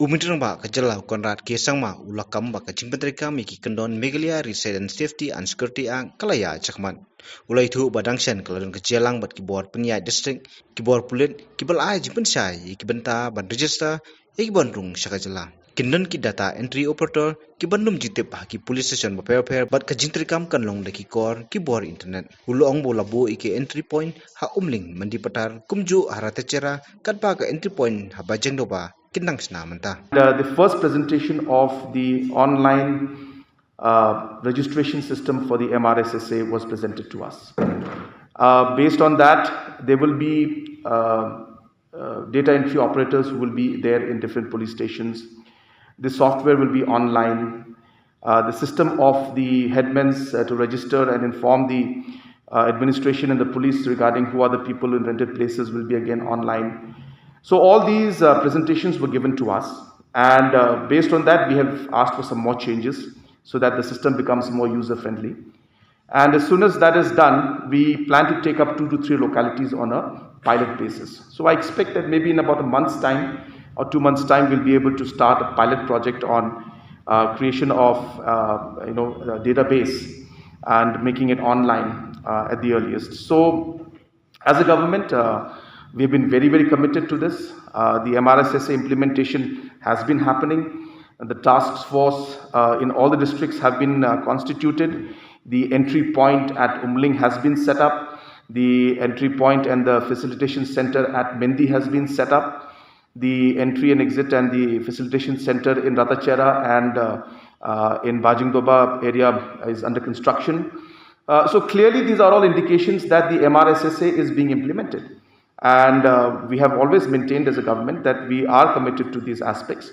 Umitrangba kajalau Conrad kesangma ulakam ba kajing pyntreikam iki kyndon Megalia Resident Safety and Security ang kalaya khmat. Ulai thu badangshan kaladon kejelang bat kibor penyai district kibor pulit kibal ai jipen sai kibenta ban register ban rung sakajala. Kyndon ki data entry operator ki bandum jitip ha ki police station ba pair bat kajing pyntreikam kanlong de ki kor kibor internet. Ulong bo labo iki entry point ha umling mandi patar kumju harata cera katba ka entry point ha bajeng doba. The first presentation of the online registration system for the MRSSA was presented to us. Based on that, there will be data entry operators who will be there in different police stations. The software will be online. The system of the headmen to register and inform the administration and the police regarding who are the people in rented places will be again online. So all these presentations were given to us, and based on that we have asked for some more changes so that the system becomes more user friendly. And as soon as that is done, we plan to take up 2 to 3 localities on a pilot basis. So I expect that maybe in about a month's time or 2 months time we'll be able to start a pilot project on creation of a database and making it online at the earliest. So as a government, we have been very, very committed to this. The MRSSA implementation has been happening. The task force in all the districts have been constituted. The entry point at Umling has been set up. The entry point and the facilitation center at Mendi has been set up. The entry and exit and the facilitation center in Ratachera and in Bajingdoba area is under construction. So clearly these are all indications that the MRSSA is being implemented. And we have always maintained as a government that we are committed to these aspects,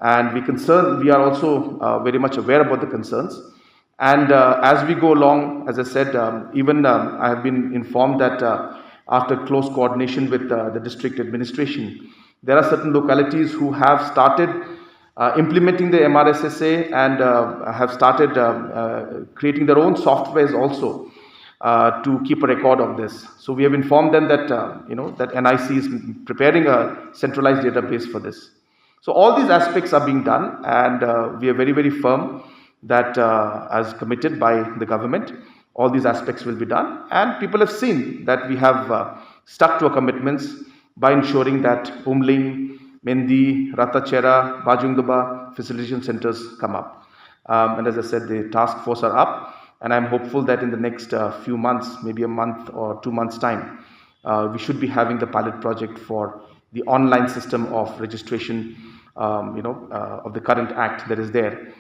and we are also very much aware about the concerns. And as we go along, as I said, I have been informed that after close coordination with the district administration, there are certain localities who have started implementing the MRSSA and have started creating their own softwares also to keep a record of this. So we have informed them that that NIC is preparing a centralized database for this. So all these aspects are being done, and we are very, very firm that as committed by the government, all these aspects will be done. And people have seen that we have stuck to our commitments by ensuring that Umling, Mendi, Ratachera, Bajungdoba facilitation centers come up. And as I said, the task force are up. And I'm hopeful that in the next few months, maybe a month or 2 months' time, we should be having the pilot project for the online system of registration, of the current act that is there,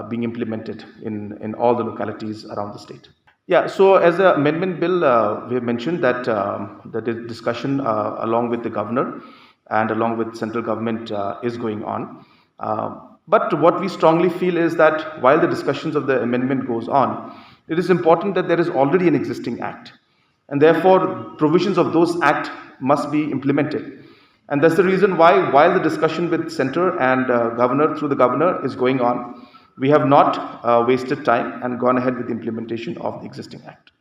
being implemented in all the localities around the state. Yeah, so as an amendment bill, we have mentioned that the discussion along with the governor and along with central government is going on. But what we strongly feel is that while the discussions of the amendment goes on, it is important that there is already an existing act, and therefore provisions of those act must be implemented. And that's the reason why, while the discussion with center and governor through the governor is going on, we have not wasted time and gone ahead with the implementation of the existing act.